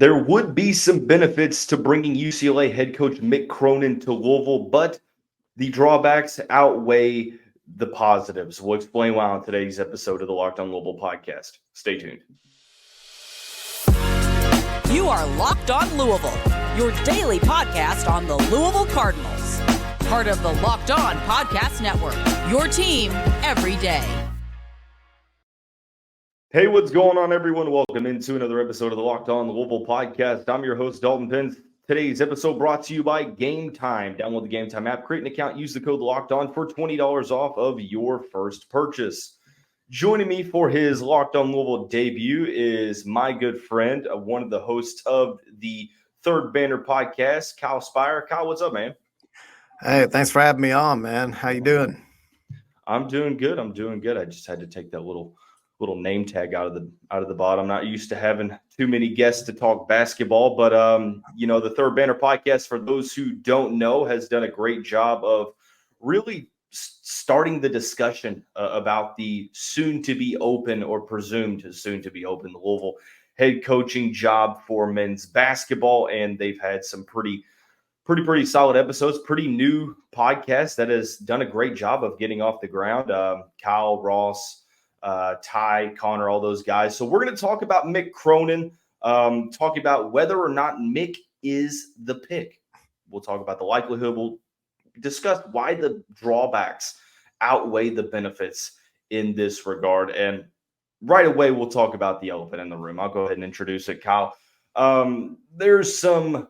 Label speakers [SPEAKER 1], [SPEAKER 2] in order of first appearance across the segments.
[SPEAKER 1] there would be some benefits to bringing UCLA head coach Mick Cronin to Louisville, but the drawbacks outweigh the positives. We'll explain why on today's episode of the Locked On Louisville podcast. Stay tuned.
[SPEAKER 2] You are Locked On Louisville, your daily podcast on the Louisville Cardinals. Part of the Locked On Podcast Network, your team every day.
[SPEAKER 1] Hey, what's going on, everyone? Welcome into another episode of the Locked On Louisville podcast. I'm your host, Dalton Pence. Today's episode brought to you by Gametime. Download the Gametime app, create an account, use the code Locked On for $20 off of your first purchase. Joining me for his Locked On Louisville debut is my good friend, one of the hosts of the Third Banner podcast, Kyle Sphire. Kyle, what's up, man?
[SPEAKER 3] Hey, thanks for having me on, man. How you doing?
[SPEAKER 1] I'm doing good. I just had to take that little name tag out of the bottom. I'm not used to having too many guests to talk basketball, but the Third Banner podcast, for those who don't know, has done a great job of really starting the discussion about the soon to be open or presumed soon to be open Louisville head coaching job for men's basketball, and they've had some pretty solid episodes, pretty new podcast that has done a great job of getting off the ground. Kyle, Ross, Ty, Connor, all those guys. So we're going to talk about Mick Cronin, talking about whether or not Mick is the pick. We'll talk about the likelihood. We'll discuss why the drawbacks outweigh the benefits in this regard. And right away, we'll talk about the elephant in the room. I'll go ahead and introduce it, Kyle. There's some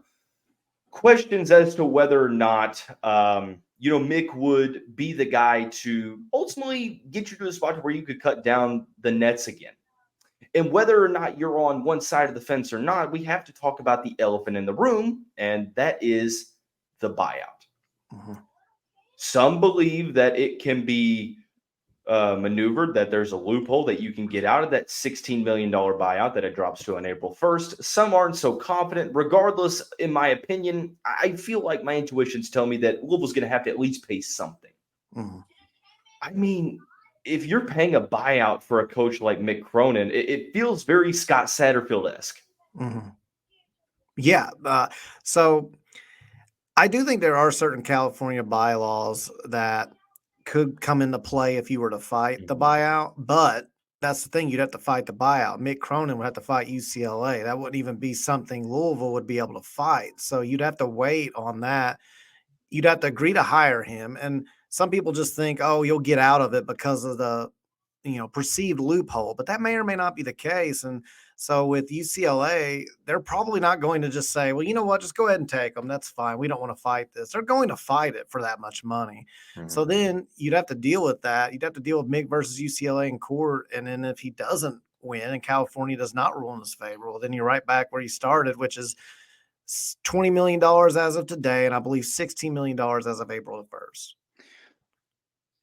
[SPEAKER 1] questions as to whether or not Mick would be the guy to ultimately get you to a spot where you could cut down the nets again. And whether or not you're on one side of the fence or not, we have to talk about the elephant in the room, and that is the buyout. Mm-hmm. Some believe that it can be maneuvered, that there's a loophole that you can get out of that $16 million buyout that it drops to on April 1st. Some aren't so confident. Regardless, in my opinion, I feel like my intuitions tell me that Louisville's going to have to at least pay something. Mm-hmm. I mean, if you're paying a buyout for a coach like Mick Cronin, it feels very Scott Satterfield-esque.
[SPEAKER 3] Mm-hmm. Yeah. So I do think there are certain California bylaws that could come into play if you were to fight the buyout, but that's the thing. You'd have to fight the buyout. Mick Cronin would have to fight UCLA. That wouldn't even be something Louisville would be able to fight. So you'd have to wait on that. You'd have to agree to hire him. And some people just think, oh, you'll get out of it because of the, perceived loophole, but that may or may not be the case. And so with UCLA, they're probably not going to just say, well, you know what, just go ahead and take them. That's fine. We don't want to fight this. They're going to fight it for that much money. Mm-hmm. So then you'd have to deal with that. You'd have to deal with Mick versus UCLA in court. And then if he doesn't win and California does not rule in his favor, well, then you're right back where you started, which is $20 million as of today. And I believe $16 million as of April 1st.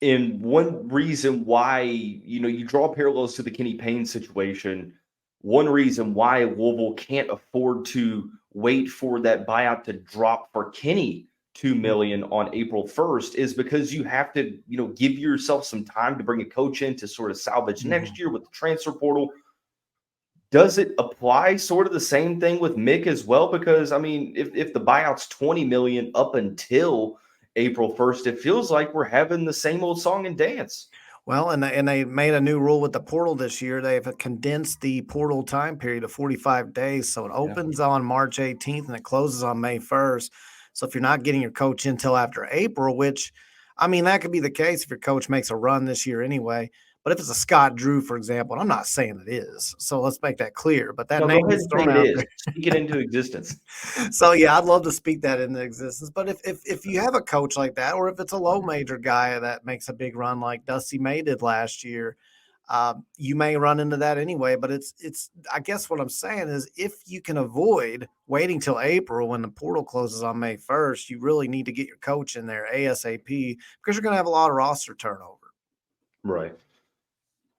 [SPEAKER 1] And one reason why, you draw parallels to the Kenny Payne situation, one reason why Louisville can't afford to wait for that buyout to drop for Kenny $2 million on April 1st is because you have to, give yourself some time to bring a coach in to sort of salvage next year with the transfer portal. Does it apply sort of the same thing with Mick as well? Because, I mean, if the buyout's $20 million up until April 1st, it feels like we're having the same old song and dance.
[SPEAKER 3] Well, and they made a new rule with the portal this year. They've condensed the portal time period to 45 days. So it opens on March 18th and it closes on May 1st. So if you're not getting your coach until after April, which, I mean, that could be the case if your coach makes a run this year anyway. But if it's a Scott Drew, for example, and I'm not saying it is, so let's make that clear. But that name is thrown out there.
[SPEAKER 1] Speak it into existence.
[SPEAKER 3] So yeah, I'd love to speak that into existence. But if you have a coach like that, or if it's a low major guy that makes a big run like Dusty May did last year, you may run into that anyway. But it's I guess what I'm saying is if you can avoid waiting till April when the portal closes on May 1st, you really need to get your coach in there ASAP because you're going to have a lot of roster turnover.
[SPEAKER 1] Right.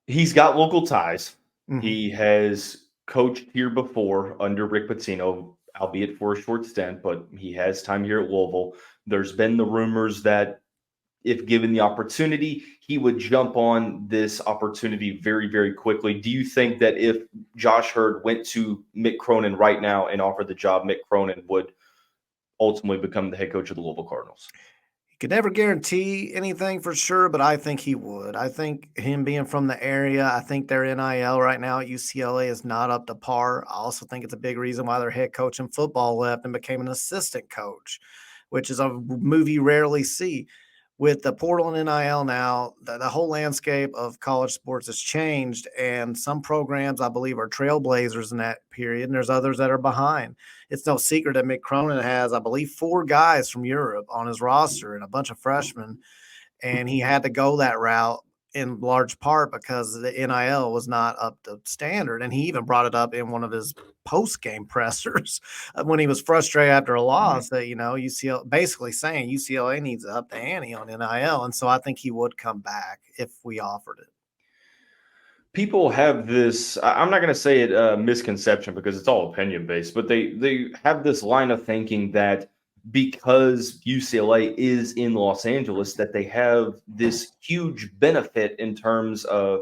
[SPEAKER 1] He's got local ties. Mm-hmm. He has coached here before under Rick Pitino, albeit for a short stint, but he has time here at Louisville. There's been the rumors that if given the opportunity, he would jump on this opportunity very, very quickly. Do you think that if Josh Hurd went to Mick Cronin right now and offered the job, Mick Cronin would ultimately become the head coach of the Louisville Cardinals?
[SPEAKER 3] Could never guarantee anything for sure, but I think he would. I think him being from the area, I think their NIL right now at UCLA is not up to par. I also think it's a big reason why their head coach in football left and became an assistant coach, which is a move you rarely see. With the portal and NIL now, the whole landscape of college sports has changed, and some programs, I believe, are trailblazers in that period, and there's others that are behind. It's no secret that Mick Cronin has, I believe, 4 guys from Europe on his roster and a bunch of freshmen, and he had to go that route in large part because the NIL was not up to standard. And he even brought it up in one of his post-game pressers when he was frustrated after a loss that, UCLA basically saying UCLA needs to up the ante on NIL. And so I think he would come back if we offered it.
[SPEAKER 1] People have this, I'm not going to say it misconception because it's all opinion based, but they have this line of thinking that because UCLA is in Los Angeles, that they have this huge benefit in terms of,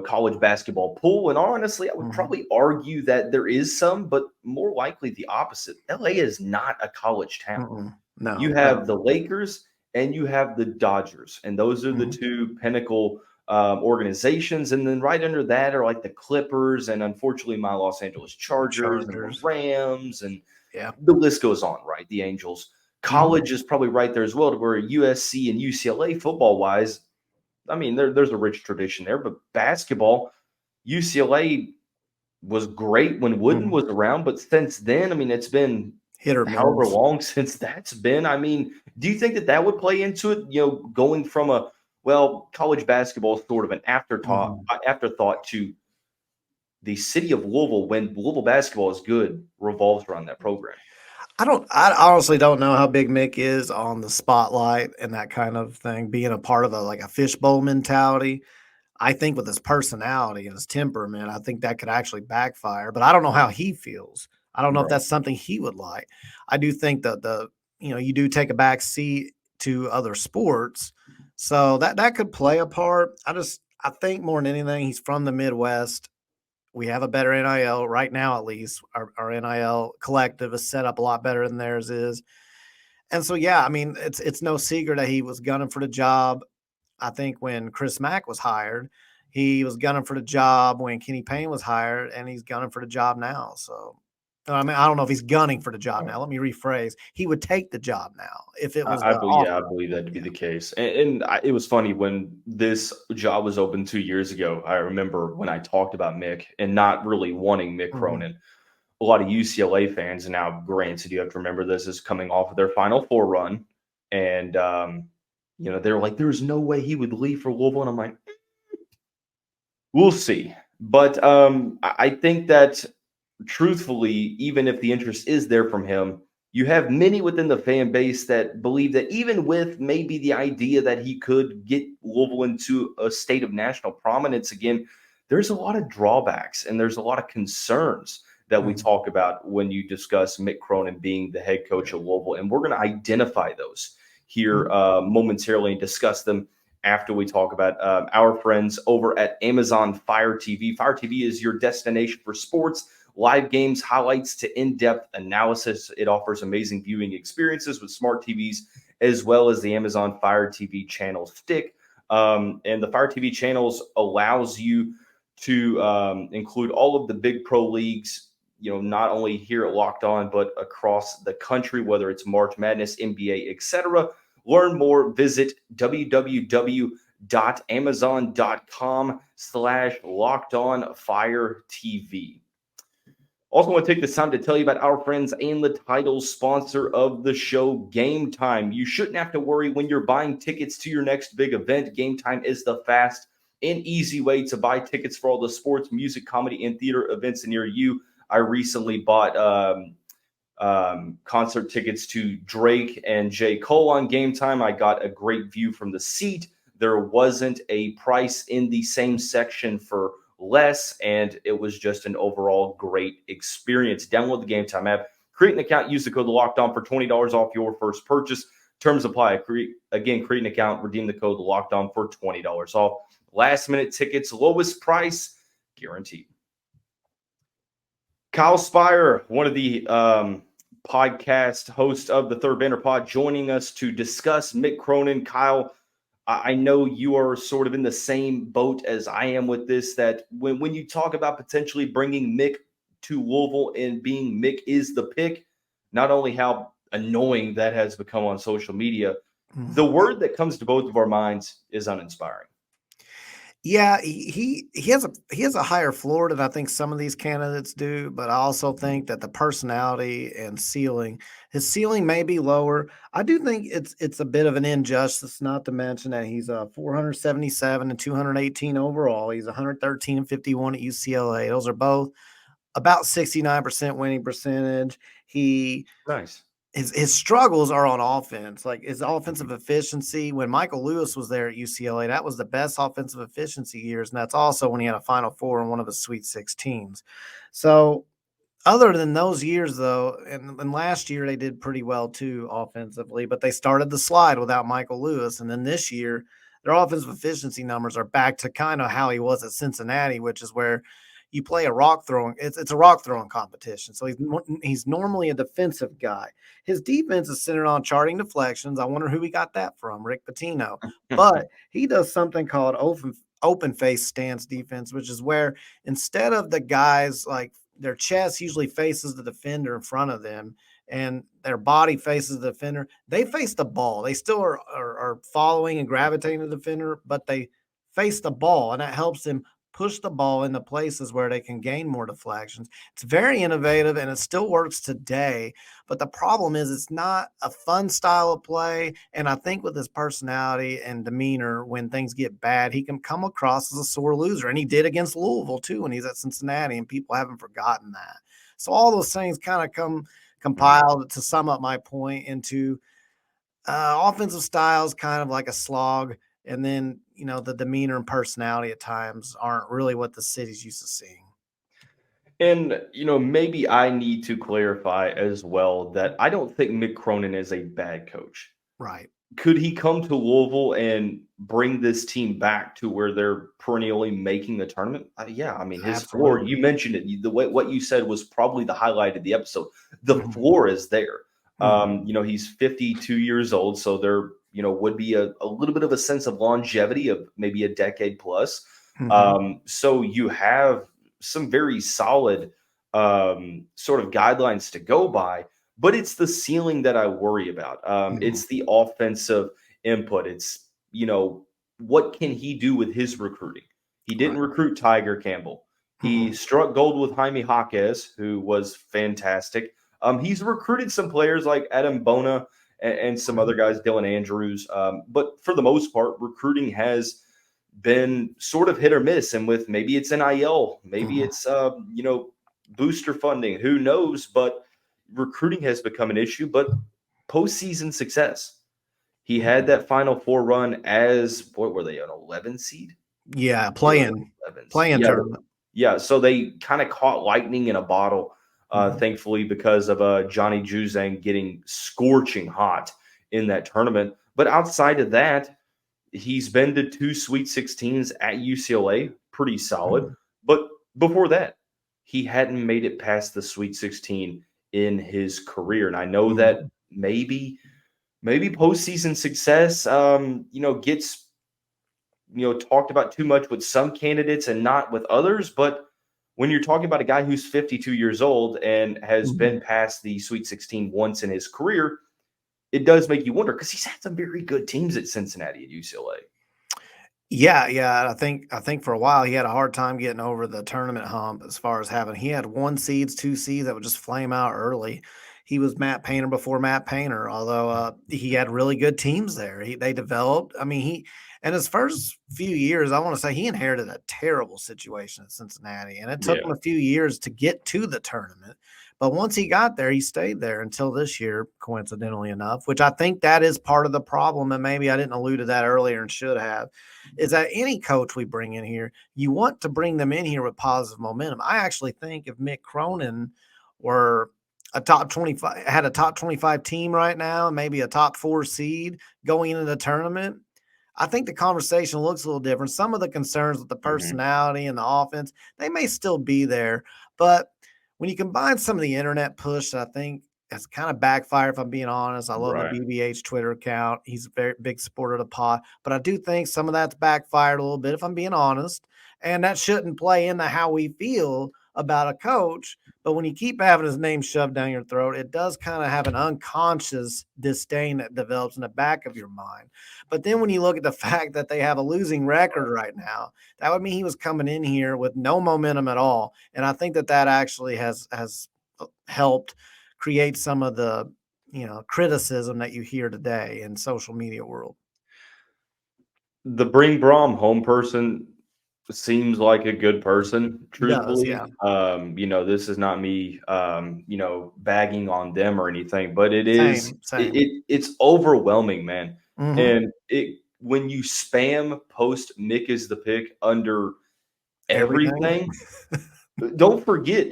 [SPEAKER 1] college basketball pool. And honestly, I would probably argue that there is some, but more likely the opposite. LA is not a college town.
[SPEAKER 3] No,
[SPEAKER 1] you have the Lakers and you have the Dodgers, and those are the two pinnacle organizations. And then right under that are like the Clippers and unfortunately my Los Angeles Chargers. And the Rams, and the list goes on, right? The Angels. College is probably right there as well, to where USC and UCLA football wise, I mean, there's a rich tradition there, but basketball, UCLA was great when Wooden was around, but since then, I mean, it's been
[SPEAKER 3] hit or
[SPEAKER 1] however long since that's been. I mean, do you think that would play into it? Going from college basketball is sort of an afterthought to the city of Louisville, when Louisville basketball is good, revolves around that program.
[SPEAKER 3] I honestly don't know how big Mick is on the spotlight and that kind of thing, being a part of a fishbowl mentality. I think with his personality and his temperament, I think that could actually backfire, but I don't know how he feels. I don't know if that's something he would like. I do think that you do take a back seat to other sports, so that could play a part. I think more than anything, he's from the Midwest. We have a better NIL right now, at least. Our NIL collective is set up a lot better than theirs is. And so, I mean, it's no secret that he was gunning for the job. I think when Chris Mack was hired, he was gunning for the job when Kenny Payne was hired, and he's gunning for the job now. So, I mean, I don't know if he's gunning for the job now. Let me rephrase. He would take the job now if it was
[SPEAKER 1] I believe that to be the case. And it was funny when this job was open 2 years ago. I remember when I talked about Mick and not really wanting Mick Cronin. A lot of UCLA fans, and now granted, you have to remember this is coming off of their Final Four run. And, they were like, there's no way he would leave for Louisville. And I'm like, we'll see. But I think that truthfully, even if the interest is there from him, you have many within the fan base that believe that even with maybe the idea that he could get Louisville into a state of national prominence again, there's a lot of drawbacks and there's a lot of concerns that we talk about when you discuss Mick Cronin being the head coach of Louisville. And we're going to identify those here momentarily and discuss them after we talk about our friends over at Amazon Fire TV. Fire TV is your destination for sports, live games, highlights to in-depth analysis. It offers amazing viewing experiences with smart TVs, as well as the Amazon Fire TV channel stick. And the Fire TV channels allows you to include all of the big pro leagues, not only here at Locked On, but across the country, whether it's March Madness, NBA, etc. Learn more. Visit www.amazon.com/LockedOnFireTV. Also want to take this time to tell you about our friends and the title sponsor of the show, Gametime. You shouldn't have to worry when you're buying tickets to your next big event. Gametime is the fast and easy way to buy tickets for all the sports, music, comedy, and theater events near you. I recently bought concert tickets to Drake and J. Cole on Gametime. I got a great view from the seat. There wasn't a price in the same section for less, and it was just an overall great experience. Download the Gametime app, create an account, use the code LOCKEDON for $20 off your first purchase. Terms apply. Create an account, redeem the code Locked On for $20 off. Last minute tickets, lowest price guaranteed. Kyle Sphire, one of the podcast hosts of the Third Banner Pod, joining us to discuss Mick Cronin. Kyle, I know you are sort of in the same boat as I am with this, that when you talk about potentially bringing Mick to Louisville and being Mick is the pick, not only how annoying that has become on social media, the word that comes to both of our minds is uninspiring.
[SPEAKER 3] Yeah, he has a higher floor than I think some of these candidates do, but I also think that the personality and his ceiling may be lower. I do think it's a bit of an injustice, not to mention that he's 477 and 218 overall. He's 113 and 51 at UCLA. Those are both about 69% winning percentage.
[SPEAKER 1] Nice.
[SPEAKER 3] His struggles are on offense, like his offensive efficiency. When Michael Lewis was there at UCLA, that was the best offensive efficiency years, and that's also when he had a Final Four in one of his Sweet 16s. So other than those years, though, and last year they did pretty well too offensively, but they started the slide without Michael Lewis, and then this year their offensive efficiency numbers are back to kind of how he was at Cincinnati, which is where you play a rock throwing. It's a rock throwing competition. So he's normally a defensive guy. His defense is centered on charting deflections. I wonder who we got that from, Rick Pitino. But he does something called open face stance defense, which is where instead of the guys, like, their chest usually faces the defender in front of them and their body faces the defender, they face the ball. They still are following and gravitating the defender, but they face the ball, and that helps them push the ball into places where they can gain more deflections. It's very innovative, and it still works today. But the problem is it's not a fun style of play. And I think with his personality and demeanor, when things get bad, he can come across as a sore loser. And he did against Louisville, too, when he's at Cincinnati, and people haven't forgotten that. So all those things kind of compiled to sum up my point into offensive styles, kind of like a slog. And then, the demeanor and personality at times aren't really what the city's used to seeing.
[SPEAKER 1] And, maybe I need to clarify as well that I don't think Mick Cronin is a bad coach.
[SPEAKER 3] Right.
[SPEAKER 1] Could he come to Louisville and bring this team back to where they're perennially making the tournament? Yeah. I mean, his floor, you mentioned it. What you said was probably the highlight of the episode. The floor is there. He's 52 years old, so there, would be a little bit of a sense of longevity of maybe a decade plus. So you have some very solid sort of guidelines to go by, but it's the ceiling that I worry about. It's the offensive input. It's, what can he do with his recruiting? He didn't recruit Tiger Campbell. He struck gold with Jaime Jaquez, who was fantastic. He's recruited some players like Adam Bona and some other guys, Dylan Andrews. But for the most part, recruiting has been sort of hit or miss. And with maybe it's NIL, maybe it's, booster funding, who knows? But recruiting has become an issue. But postseason success. He had that Final Four run as, what were they, an 11 seed?
[SPEAKER 3] Yeah, playing tournament.
[SPEAKER 1] Yeah, so they kind of caught lightning in a bottle. Thankfully, because of Johnny Juzang getting scorching hot in that tournament. But outside of that, he's been to 2 Sweet 16s at UCLA, pretty solid. But before that, he hadn't made it past the Sweet 16 in his career. And I know that maybe postseason success, gets, talked about too much with some candidates and not with others. But when you're talking about a guy who's 52 years old and has been past the Sweet 16 once in his career, it does make you wonder, because he's had some very good teams at Cincinnati and UCLA.
[SPEAKER 3] Yeah. I think for a while he had a hard time getting over the tournament hump as far as he had 1 seeds, 2 seeds that would just flame out early. He was Matt Painter before Matt Painter, although he had really good teams there. They developed. I mean, and his first few years, I want to say he inherited a terrible situation at Cincinnati, and it took him a few years to get to the tournament. But once he got there, he stayed there until this year, coincidentally enough, which I think that is part of the problem. And maybe I didn't allude to that earlier and should have, is that any coach we bring in here, you want to bring them in here with positive momentum. I actually think if Mick Cronin were top 25, had a top 25 team right now, maybe a top 4 seed going into the tournament, I think the conversation looks a little different. Some of the concerns with the personality and the offense, they may still be there. But when you combine some of the internet push, I think has kind of backfired, if I'm being honest. I love
[SPEAKER 1] Right.
[SPEAKER 3] the BBH Twitter account. He's a very big supporter of the pod. But I do think some of that's backfired a little bit, if I'm being honest. And that shouldn't play into how we feel about a coach. But when you keep having his name shoved down your throat, it does kind of have an unconscious disdain that develops in the back of your mind. But then when you look at the fact that they have a losing record right now, that would mean he was coming in here with no momentum at all. And I think that actually has helped create some of the, criticism that you hear today in social media world.
[SPEAKER 1] The bring Brom home person seems like a good person, truthfully.
[SPEAKER 3] yeah.
[SPEAKER 1] This is not me, bagging on them or anything, but it is,
[SPEAKER 3] Same.
[SPEAKER 1] it's overwhelming, man.
[SPEAKER 3] Mhm.
[SPEAKER 1] And when you spam post Mick is the pick under everything, don't forget,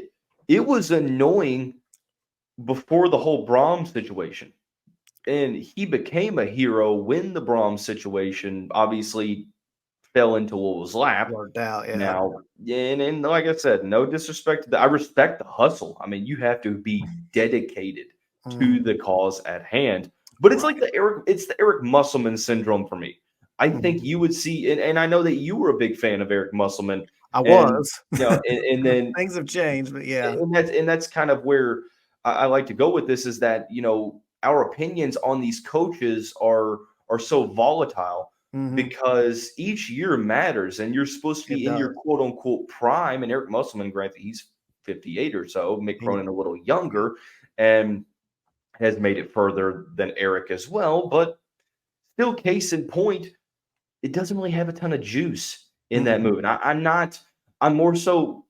[SPEAKER 1] it was annoying before the whole Brahms situation. And he became a hero when the Brahms situation obviously fell into what was lap.
[SPEAKER 3] Worked out, yeah.
[SPEAKER 1] Now, and like I said, no disrespect to I respect the hustle. I mean, you have to be dedicated to the cause at hand. But it's like the Eric Musselman syndrome for me. I think you would see, and I know that you were a big fan of Eric Musselman.
[SPEAKER 3] I was.
[SPEAKER 1] And then
[SPEAKER 3] things have changed, but yeah.
[SPEAKER 1] And that's kind of where I like to go with this, is that, our opinions on these coaches are so volatile because each year matters, and you're supposed to be in your quote unquote prime. And Eric Musselman, granted, he's 58 or so, Mick Cronin a little younger, and has made it further than Eric as well. But still, case in point, it doesn't really have a ton of juice in that move. And I'm more so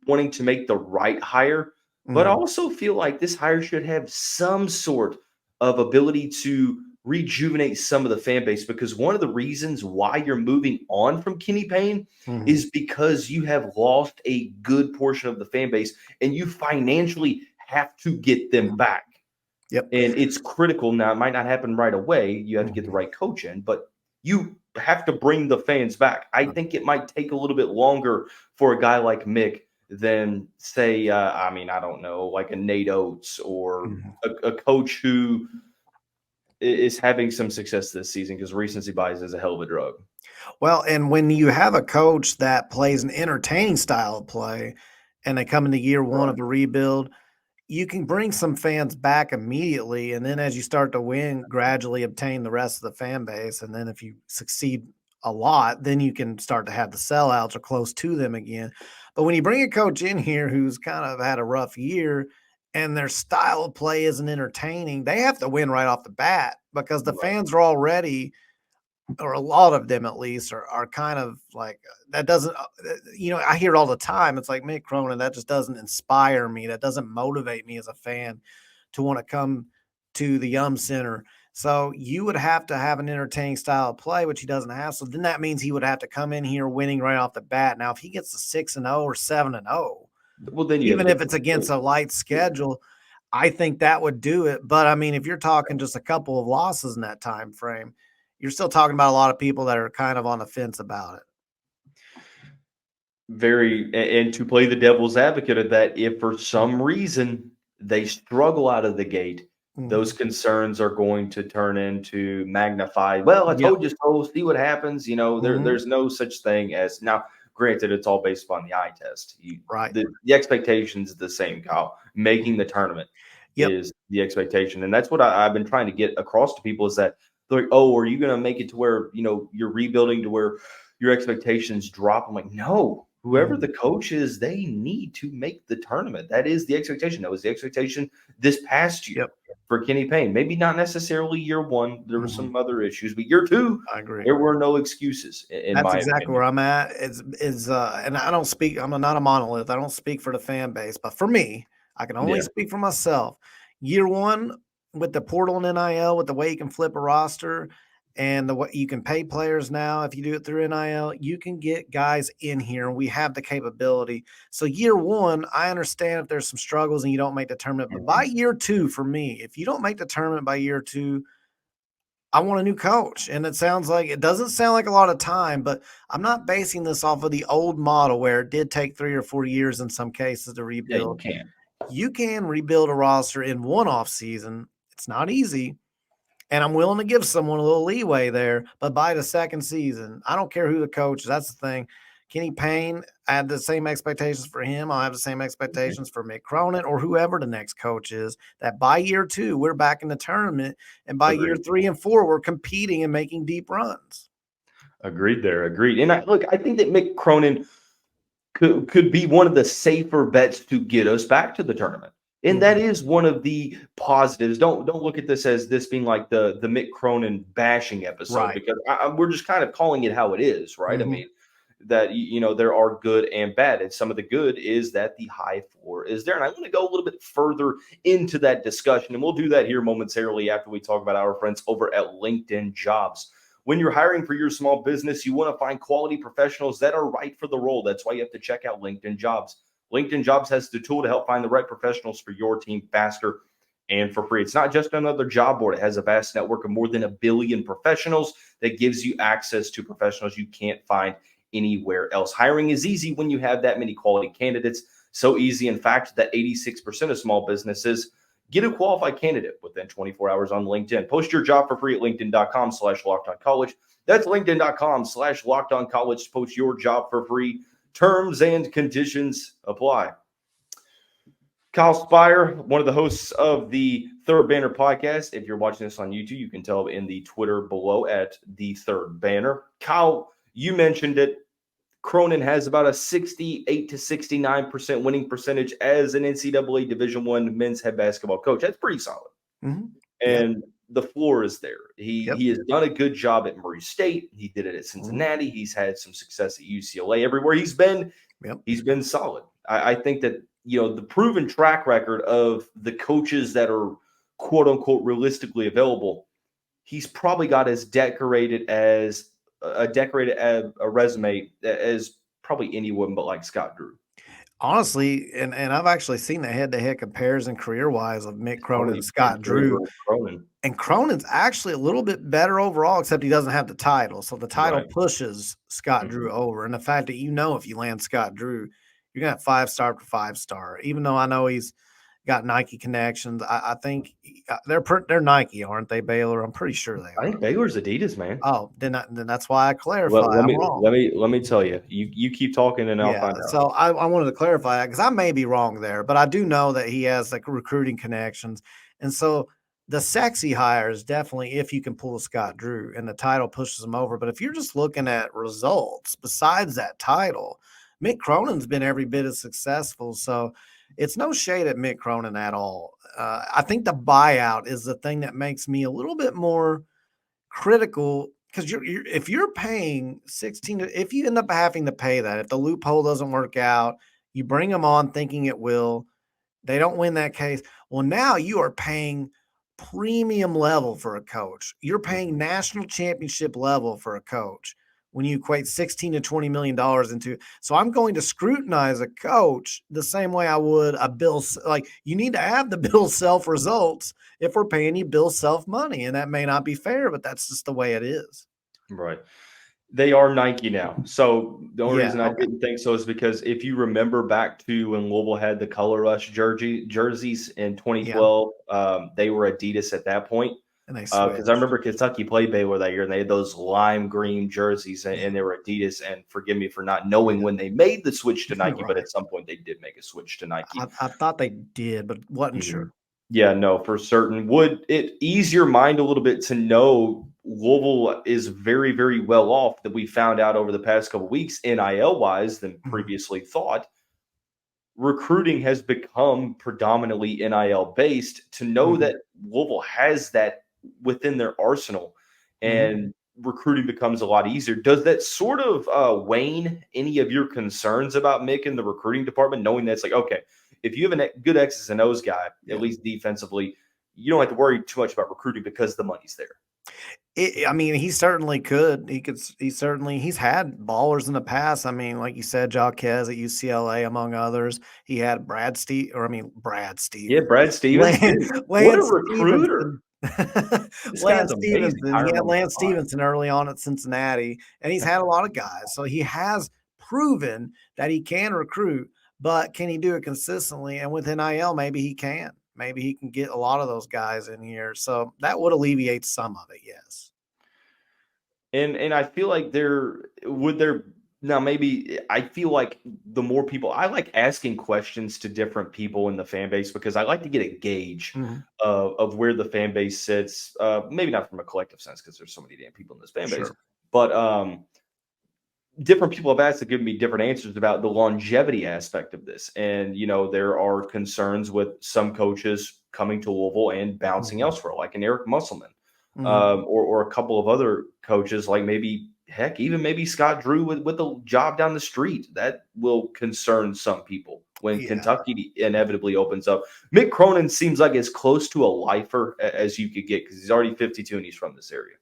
[SPEAKER 1] wanting to make the right hire, but I also feel like this hire should have some sort of ability to rejuvenate some of the fan base, because one of the reasons why you're moving on from Kenny Payne is because you have lost a good portion of the fan base, and you financially have to get them back.
[SPEAKER 3] Yep.
[SPEAKER 1] And it's critical. Now, it might not happen right away. You have to get the right coach in, but you have to bring the fans back. I think it might take a little bit longer for a guy like Mick than, say, I don't know, like a Nate Oates or a coach who is having some success this season, because recency bias is a hell of a drug.
[SPEAKER 3] Well, and when you have a coach that plays an entertaining style of play and they come into year one of a rebuild, you can bring some fans back immediately. And then as you start to win, gradually obtain the rest of the fan base. And then if you succeed a lot, then you can start to have the sellouts or close to them again. But when you bring a coach in here who's kind of had a rough year and their style of play isn't entertaining, they have to win right off the bat, because the fans are already, or a lot of them at least, are kind of like, that doesn't, I hear it all the time. It's like, Mick Cronin, that just doesn't inspire me. That doesn't motivate me as a fan to want to come to the Yum Center. So you would have to have an entertaining style of play, which he doesn't have. So then that means he would have to come in here winning right off the bat. Now, if he gets to 6-0 or 7-0,
[SPEAKER 1] well, then
[SPEAKER 3] even if it's against a light schedule, I think that would do it. But I mean, if you're talking just a couple of losses in that time frame, you're still talking about a lot of people that are kind of on the fence about it.
[SPEAKER 1] And to play the devil's advocate of that, if for some reason they struggle out of the gate, those concerns are going to turn into magnified. Well, I told you so. See what happens. There's no such thing as, now, granted, it's all based upon the eye test. The expectation's the same, Kyle. Making the tournament is the expectation. And that's what I've been trying to get across to people, is that they're like, oh, are you going to make it to where, you're rebuilding to where your expectations drop? I'm like, no. Whoever the coach is, they need to make the tournament. That is the expectation. That was the expectation this past year for Kenny Payne. Maybe not necessarily year one. There were some other issues, but year two,
[SPEAKER 3] I agree.
[SPEAKER 1] There were no excuses. That's
[SPEAKER 3] exactly
[SPEAKER 1] opinion.
[SPEAKER 3] Where I'm at. And I don't speak. I'm not a monolith. I don't speak for the fan base, but for me, I can only speak for myself. Year one, with the portal and NIL, with the way you can flip a roster, and what you can pay players now, if you do it through NIL, you can get guys in here, and we have the capability. So year one, I understand if there's some struggles and you don't make the tournament, but by year two, for me, if you don't make the tournament by year two, I want a new coach. And it doesn't sound like a lot of time, but I'm not basing this off of the old model where it did take 3 or 4 years in some cases to rebuild.
[SPEAKER 1] Yeah,
[SPEAKER 3] you can rebuild a roster in one off season. It's not easy. And I'm willing to give someone a little leeway there, but by the second season, I don't care who the coach is. That's the thing. Kenny Payne, I have the same expectations for him. I'll have the same expectations for Mick Cronin or whoever the next coach is, that by year two, we're back in the tournament. And by year 3 and 4, we're competing and making deep runs.
[SPEAKER 1] Agreed there. Agreed. And I think that Mick Cronin could be one of the safer bets to get us back to the tournament. And that is one of the positives. Don't look at this as this being like the Mick Cronin bashing episode,
[SPEAKER 3] Right.
[SPEAKER 1] because we're just kind of calling it how it is, right? I mean, that, there are good and bad. And some of the good is that the high floor is there. And I want to go a little bit further into that discussion. And we'll do that here momentarily after we talk about our friends over at LinkedIn Jobs. When you're hiring for your small business, you want to find quality professionals that are right for the role. That's why you have to check out LinkedIn Jobs. LinkedIn Jobs has the tool to help find the right professionals for your team faster and for free. It's not just another job board. It has a vast network of more than 1 billion professionals that gives you access to professionals you can't find anywhere else. Hiring is easy when you have that many quality candidates. So easy, in fact, that 86% of small businesses get a qualified candidate within 24 hours on LinkedIn. Post your job for free at linkedin.com/lockedoncollege. That's linkedin.com/lockedoncollege to post your job for free. Terms and conditions apply. Kyle Sphire, one of the hosts of the Third Banner podcast. If you're watching this on YouTube, you can tell in the Twitter below at the Third Banner. Kyle, you mentioned it. Cronin has about a 68 to 69% winning percentage as an NCAA Division I men's head basketball coach. That's pretty solid. And the floor is there. He has done a good job at Murray State. He did it at Cincinnati. He's had some success at UCLA. Everywhere he's been, he's been solid. I think that, the proven track record of the coaches that are quote unquote realistically available, he's probably got as decorated a resume as probably anyone but like Scott Drew.
[SPEAKER 3] Honestly, and I've actually seen the head-to-head comparison career-wise of Mick Cronin and Scott Drew. And Cronin's actually a little bit better overall, except he doesn't have the title. So the title pushes Scott Drew over. And the fact that if you land Scott Drew, you're going to have 5-star for 5-star. Even though I know he's got Nike connections, I think they're Nike, aren't they, Baylor? I'm pretty sure they are.
[SPEAKER 1] I think Baylor's Adidas, man.
[SPEAKER 3] Oh, then that's why I clarified.
[SPEAKER 1] Well, let me tell you. You keep talking and I'll find out.
[SPEAKER 3] So I wanted to clarify that because I may be wrong there, but I do know that he has like recruiting connections. And so the sexy hire is definitely if you can pull Scott Drew and the title pushes him over. But if you're just looking at results besides that title, Mick Cronin's been every bit as successful. So it's no shade at Mick Cronin at all. I think the buyout is the thing that makes me a little bit more critical because if you're paying 16, if you end up having to pay that, if the loophole doesn't work out, you bring them on thinking it will, they don't win that case. Well, now you are paying premium level for a coach. You're paying national championship level for a coach when you equate $16 to $20 million into. So I'm going to scrutinize a coach the same way I would a bill. Like you need to have the bill self results if we're paying you bill self money. And that may not be fair, but that's just the way it is.
[SPEAKER 1] Right. They are Nike now. So the only reason I didn't think so is because if you remember back to when Louisville had the Color Rush jerseys in 2012, they were Adidas at that point. Because I remember Kentucky played Baylor that year, and they had those lime green jerseys, and they were Adidas. And forgive me for not knowing when they made the switch to Nike, but at some point they did make a switch to Nike.
[SPEAKER 3] I thought they did, but wasn't sure.
[SPEAKER 1] Yeah, no, for certain. Would it ease your mind a little bit to know Louisville is very, very well off that we found out over the past couple of weeks, NIL-wise, than previously thought? Recruiting has become predominantly NIL-based. To know that Louisville has that within their arsenal and recruiting becomes a lot easier. Does that sort of wane any of your concerns about Mick in the recruiting department, knowing that it's like, okay, if you have a good X's and O's guy, at least defensively, you don't have to worry too much about recruiting because the money's there?
[SPEAKER 3] I mean, he certainly could. He's had ballers in the past. I mean, like you said, Jaquez at UCLA, among others. He had Brad
[SPEAKER 1] Yeah,
[SPEAKER 3] Stevens.
[SPEAKER 1] Brad Stevens.
[SPEAKER 3] Lance,
[SPEAKER 1] What a
[SPEAKER 3] Lance
[SPEAKER 1] recruiter.
[SPEAKER 3] Stevenson.
[SPEAKER 1] This guy's
[SPEAKER 3] Lance
[SPEAKER 1] amazing.
[SPEAKER 3] Stevenson.
[SPEAKER 1] I
[SPEAKER 3] He had
[SPEAKER 1] remember
[SPEAKER 3] Lance
[SPEAKER 1] a lot.
[SPEAKER 3] Stevenson early on at Cincinnati, and he's had a lot of guys. So he has proven that he can recruit, but can he do it consistently? And with NIL, maybe he can. Maybe he can get a lot of those guys in here. So that would alleviate some of it, yes.
[SPEAKER 1] And I feel like maybe I feel like the more people I like asking questions to different people in the fan base because I like to get a gauge of where the fan base sits. Maybe not from a collective sense because there's so many damn people in this fan base, but different people have asked to give me different answers about the longevity aspect of this. And, there are concerns with some coaches coming to Louisville and bouncing elsewhere, like an Eric Musselman, or a couple of other coaches, like maybe Scott Drew with a job down the street. That will concern some people when Kentucky inevitably opens up. Mick Cronin seems like as close to a lifer as you could get because he's already 52 and he's from this area.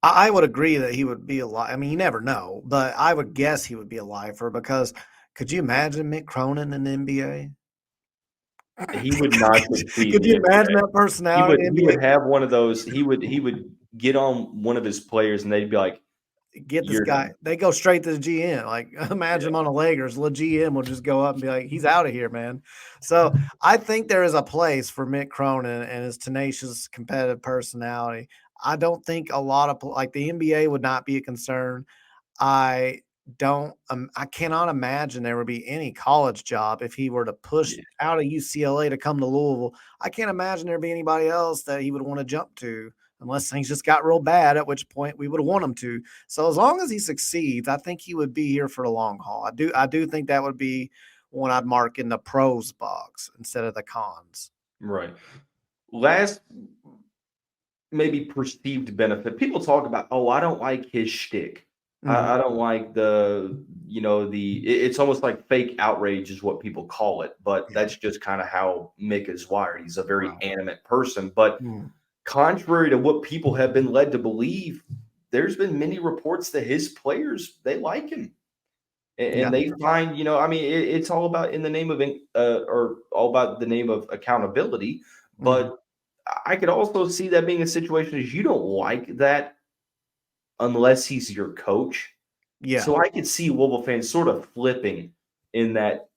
[SPEAKER 3] I would agree that he would be a lifer. I mean, you never know, but I would guess he would be a lifer because could you imagine Mick Cronin in the NBA?
[SPEAKER 1] He would not succeed.
[SPEAKER 3] Could you imagine that personality?
[SPEAKER 1] He would have one of those. He would get on one of his players, and they'd be like,
[SPEAKER 3] "Get this guy." They go straight to the GM. Like, imagine him on the Lakers. The GM will just go up and be like, "He's out of here, man." So I think there is a place for Mick Cronin and his tenacious, competitive personality. I don't think a lot of like the NBA would not be a concern. I cannot imagine there would be any college job if he were to push out of UCLA to come to Louisville. I can't imagine there'd be anybody else that he would want to jump to unless things just got real bad, at which point we would want him to. So as long as he succeeds, I think he would be here for the long haul. I do think that would be one I'd mark in the pros box instead of the cons.
[SPEAKER 1] Right. Last maybe perceived benefit. People talk about, I don't like his shtick. I don't like it's almost like fake outrage is what people call it, but that's just kind of how Mick is wired. He's a very animate person, but contrary to what people have been led to believe, there's been many reports that his players, they like him and they find, it's all about in the name of, or all about the name of accountability. But I could also see that being a situation is you don't like that unless he's your coach. Yeah. So I could see Louisville fans sort of flipping in that,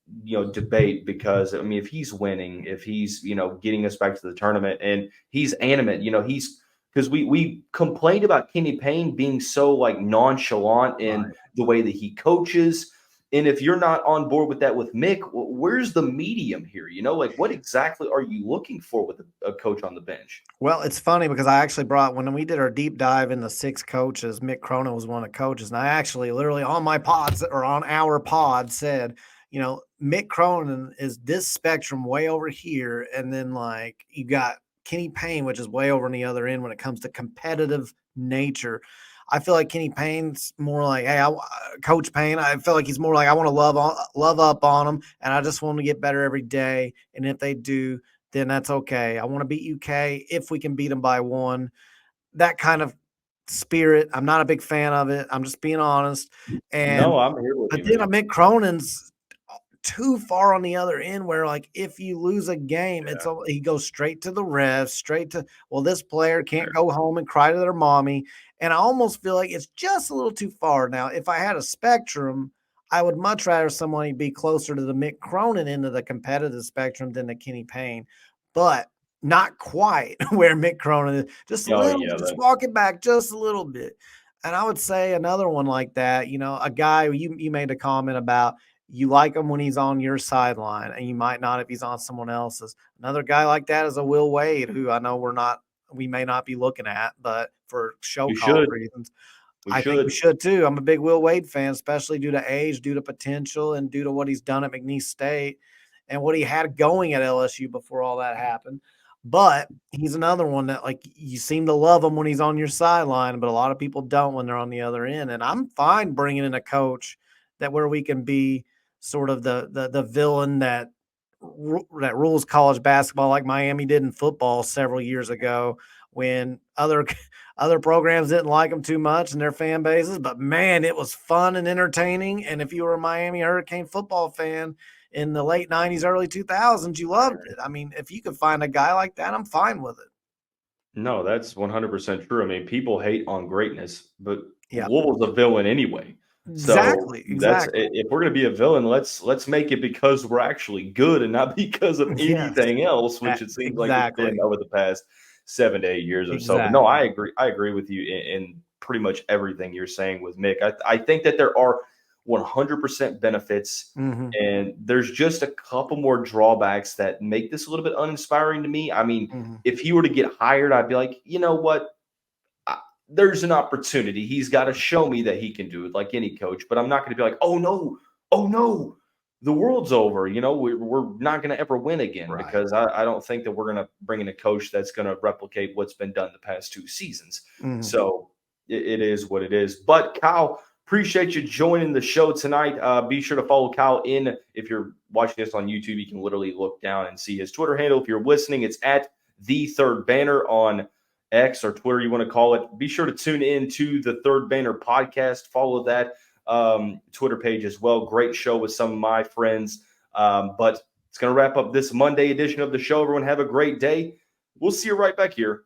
[SPEAKER 1] debate because, if he's winning, if he's, getting us back to the tournament and he's animate, because we complained about Kenny Payne being so like nonchalant in the way that he coaches. And if you're not on board with that with Mick, where's the medium here? What exactly are you looking for with a coach on the bench?
[SPEAKER 3] Well, it's funny because I actually when we did our deep dive into 6 coaches, Mick Cronin was one of the coaches. And I actually literally on my pods or on our pod said, Mick Cronin is this spectrum way over here. And then like you got Kenny Payne, which is way over on the other end when it comes to competitive nature. I feel like Kenny Payne's more like, hey, Coach Payne, I feel like he's more like, I want to love up on them, and I just want to get better every day. And if they do, then that's okay. I want to beat UK if we can beat them by 1. That kind of spirit, I'm not a big fan of it. I'm just being honest. And
[SPEAKER 1] no, I'm here with you.
[SPEAKER 3] But then Mick Cronin's too far on the other end where like if you lose a game, he goes straight to the refs, this player can't go home and cry to their mommy. And I almost feel like it's just a little too far. Now, if I had a spectrum, I would much rather somebody be closer to the Mick Cronin end of the competitive spectrum than the Kenny Payne, but not quite where Mick Cronin is. Just just walk it back just a little bit. And I would say another one like that, a guy you made a comment about, you like him when he's on your sideline, and you might not if he's on someone else's. Another guy like that is a Will Wade, who I know we may not be looking at, but for show call reasons, I think we should too. I'm a big Will Wade fan, especially due to age, due to potential, and due to what he's done at McNeese State and what he had going at LSU before all that happened. But he's another one that like you seem to love him when he's on your sideline, but a lot of people don't when they're on the other end. And I'm fine bringing in a coach that where we can be sort of the villain that rules college basketball like Miami did in football several years ago, when other programs didn't like them too much in their fan bases. But man, it was fun and entertaining. And if you were a Miami Hurricane football fan in the late 90s, early 2000s, you loved it. I mean, if you could find a guy like that, I'm fine with it.
[SPEAKER 1] No, that's 100% true. I mean, people hate on greatness, but
[SPEAKER 3] Yeah.
[SPEAKER 1] Louisville's a villain anyway.
[SPEAKER 3] Exactly.
[SPEAKER 1] So that's if we're going to be a villain, let's make it because we're actually good and not because of anything else, which it seems like it's been over the past 7 to 8 years or so. But no, I agree with you in pretty much everything you're saying with Mick. I think that there are 100% benefits, and there's just a couple more drawbacks that make this a little bit uninspiring to me. I mean, if he were to get hired, I'd be like, you know what? There's an opportunity. He's got to show me that he can do it like any coach, but I'm not going to be like, oh no, the world's over. You know, we're not going to ever win again because I don't think that we're going to bring in a coach that's going to replicate what's been done the past 2 seasons. So it is what it is. But Kyle, appreciate you joining the show tonight. Be sure to follow Kyle if you're watching this on YouTube, you can literally look down and see his Twitter handle. If you're listening, it's at The Third Banner on X or Twitter, you want to call it. Be sure to tune in to the Third Banner podcast. Follow that Twitter page as well. Great show with some of my friends. But it's going to wrap up this Monday edition of the show. Everyone have a great day. We'll see you right back here